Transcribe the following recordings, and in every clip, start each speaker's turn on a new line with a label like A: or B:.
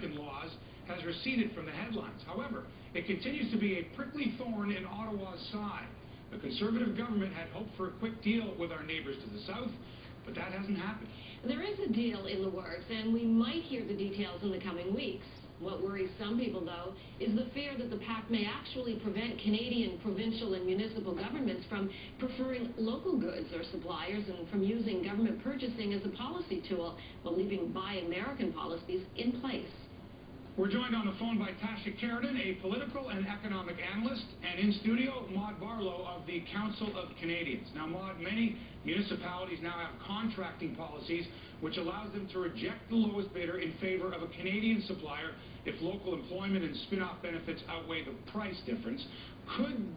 A: American laws has receded from the headlines. However, it continues to be a prickly thorn in Ottawa's side. The Conservative government had hoped for a quick deal with our neighbors to the south, but that hasn't happened.
B: There is a deal in the works, and we might hear the details in the coming weeks. What worries some people, though, is the fear that the pact may actually prevent Canadian provincial and municipal governments from preferring local goods or suppliers and from using government purchasing as a policy tool, while leaving Buy American policies in place.
A: We're joined on the phone by Tasha Kheiriddin, a political and economic analyst, and in studio, Maude Barlow of the Council of Canadians. Now, Maude, many municipalities now have contracting policies which allows them to reject the lowest bidder in favor of a Canadian supplier if local employment and spin-off benefits outweigh the price difference.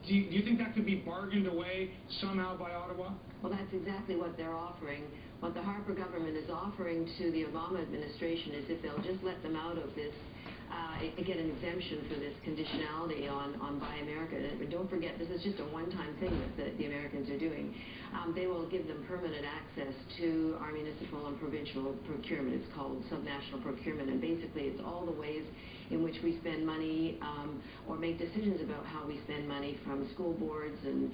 A: Do you think that could be bargained away somehow by Ottawa?
C: Well, that's exactly what they're offering. What the Harper government is offering to the Obama administration is if they'll just let them out of this, get an exemption for this conditionality on Buy America. And don't forget, this is just a one-time thing that the Americans are doing. They will give them permanent access to our municipal and provincial procurement. It's called subnational procurement, and basically it's all the ways in which we spend money or make decisions about how we spend money, from school boards and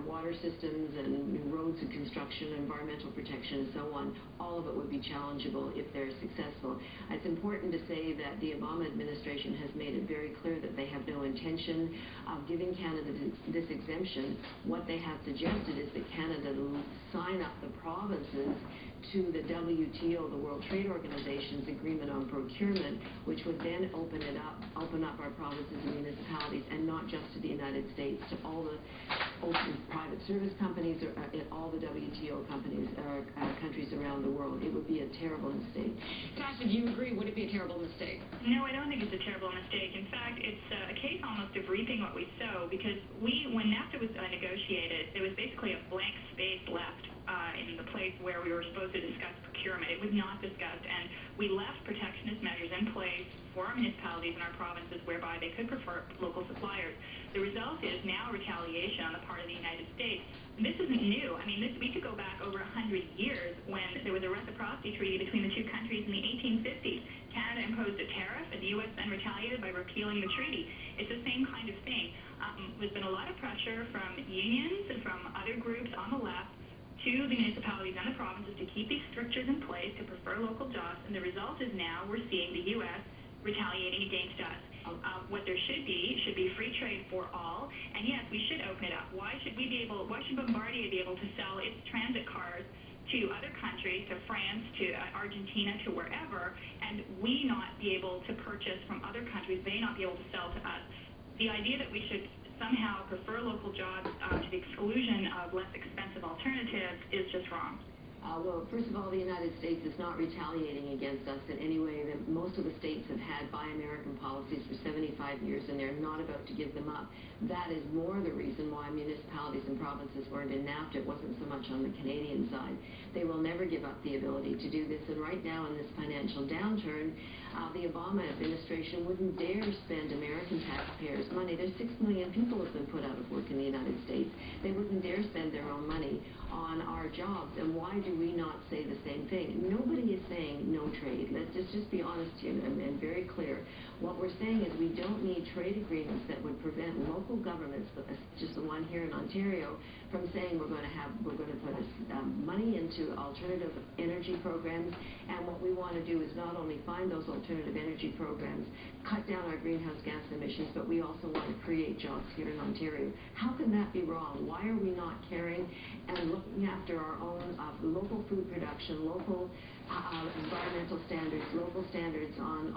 C: water systems and roads and construction, environmental protection, and so on. All of it would be challengeable if they're successful. It's important to say that the Obama administration has made it very clear that they have no intention of giving Canada this exemption. What they have suggested is that Canada sign up the provinces to the WTO, the World Trade Organization's agreement on procurement, which would then open up our provinces and municipalities, and not just to the United States, to all the private service companies, or all the WTO companies, countries around the world. It would be a terrible mistake.
B: Tasha, do you agree? Would it be a terrible mistake?
D: No, I don't think it's a terrible mistake. In fact, it's a case almost of reaping what we sow, because when NAFTA was negotiated, there was basically a blank space left in the place where we were supposed to discuss procurement. It was not discussed, and we left protectionist measures in place for our municipalities and our provinces whereby they could prefer local suppliers. The result is now retaliation on the part of the United States. And this isn't new. I mean, we could go back over 100 years when there was a reciprocity treaty between the two countries in the 1850s. Canada imposed a tariff, and the U.S. then retaliated by repealing the treaty. It's the same kind of thing. There's been a lot of pressure from unions and from other groups on the left to the municipalities and the provinces to keep these strictures in place, to prefer local jobs, and the result is now we're seeing the U.S. retaliating against us. What there should be free trade for all, and yes, we should open it up. Why should Bombardier be able to sell its transit cars to other countries, to France, to Argentina, to wherever, and we not be able to purchase from other countries, they not be able to sell to us? The idea that we should somehow prefer local jobs to the exclusion of less expensive alternatives is just wrong.
C: Well, first of all, the United States is not retaliating against us in any way. Most of the states have had Buy American policies for 75 years, and they're not about to give them up. That is more the reason why municipalities and provinces weren't in NAFTA. It wasn't so much on the Canadian side. They will never give up the ability to do this, and right now in this financial downturn, the Obama administration wouldn't dare spend American taxpayers' money. There's 6 million people who have been put out of work in the United States. They wouldn't dare spend their own money on our jobs, and why do we not say the same thing? Nobody is saying no trade. Let's just be honest here and very clear. What we're saying is we don't need trade agreements that would prevent local governments, but just the one here in Ontario, from saying we're going to put money into alternative energy programs, and what we want to do is not only find those alternative energy programs, cut down our greenhouse gas emissions, but we also want to create jobs here in Ontario. How can that be wrong? Why are we not caring and looking after our own local food production, local environmental standards, local standards on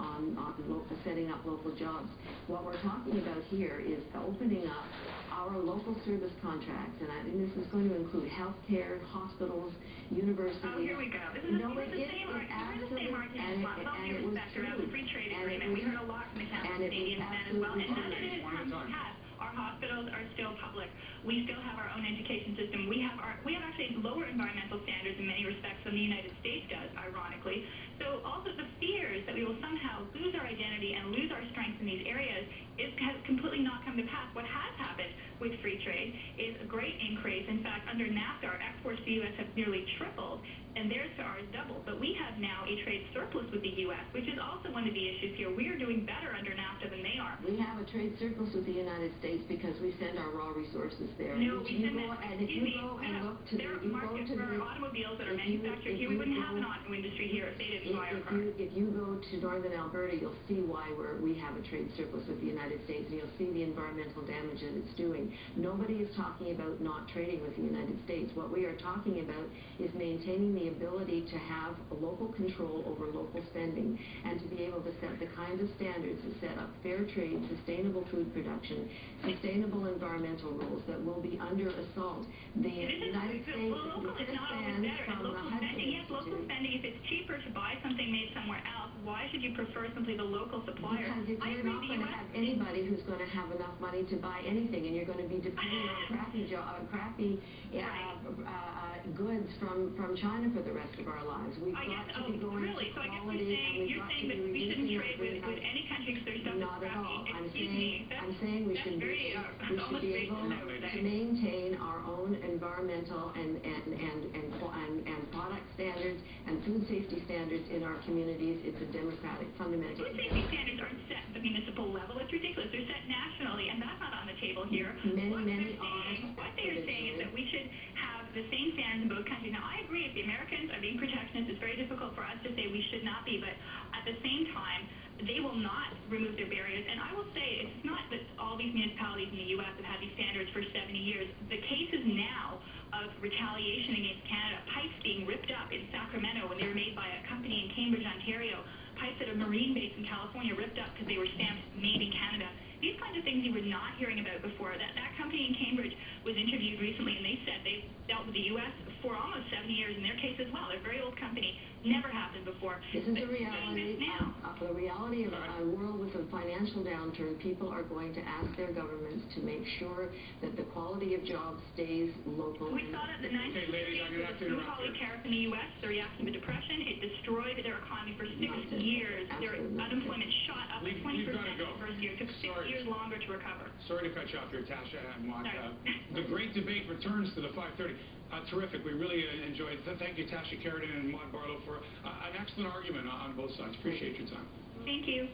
C: setting up local jobs? What we're talking about here is opening up our local service contracts, and this is going to include healthcare, hospitals, universities.
D: Oh, here we go. This is the same argument. All due respect around the free trade agreement. We heard a lot from the Canadians then as well, and none of it has come to pass. Our hospitals are still public. We still have our own education system. We have actually lower environmental standards in many respects than the United States does, ironically. So also the fears that we will somehow lose our identity and lose our strength in these areas has completely not come to pass. What has happened with free trade is a great increase. In fact, under NAFTA, our exports to the U.S. have nearly tripled, and theirs to ours doubled. But we have now a trade surplus with the U.S., which is also one of the issues here. We are doing better under NAFTA than they are.
C: We have a trade surplus with the United States because we send our raw resources there.
D: No,
C: if you go and look to
D: there are markets for automobiles that are manufactured here. We wouldn't have an auto industry here if they didn't buy our cars.
C: If you go to northern Alberta, you'll see why we have a trade surplus with the United States, and you'll see the environmental damage that it's doing. Nobody is talking about not trading with the United States. What we are talking about is maintaining the ability to have a local control over local spending and to be able to set the kinds of standards that set up fair trade, sustainable food production, sustainable environmental rules that will be under assault. The United States
D: local is not always better. And local spending, yes, local spending, if it's cheaper to buy something made somewhere else, why should you prefer simply the local supplier?
C: Because you're not going to have anybody who's going to have enough money to buy anything, and you're going to be depending on crappy goods from China for the rest of our lives. We've got to be going to quality, and we've got to be reducing our greenhouse.
D: With any country because their stuff
C: Not
D: is
C: at all.
D: crappy.
C: I'm saying we should be able to maintain our own environmental and product standards and food safety standards in our communities. It's a democratic fundamental.
D: Food safety standards aren't set at the municipal level. It's ridiculous. They're set nationally, and that's not on the table here. What they are saying is that we should have the same standards in both countries. Now, I agree if the Americans are being protectionist, it's very difficult for us to say we should not be, but at the same time, they will not remove their barriers. And I will say, it's not that all these municipalities in the U.S. have had these standards for 70 years. The cases now of retaliation against Canada, pipes being ripped up in Sacramento when they were made by a company in Cambridge, Ontario, pipes at a marine base in California ripped up because they were stamped made in Canada. These kinds of things you were not hearing about before. That company in Cambridge was interviewed recently, and they said they've dealt with the U.S. for almost 70 years in their case as well. They're a very old company. Never happened before.
C: This is the reality of a world with a financial downturn. People are going to ask their governments to make sure that the quality of jobs stays local.
D: We saw that in the 1960s with the food tariff in the U.S., the reaction to the Depression. It destroyed their economy for 6 years. Their unemployment shot up by 20% in the first year. It took 6 years longer to recover.
A: Sorry to cut you off here, Tasha and Maude. The great debate returns to the 5:30. Terrific. We really enjoyed it. Thank you, Tasha Kheiriddin and Maude Barlow, for an excellent argument on both sides. Appreciate your time.
D: Thank you.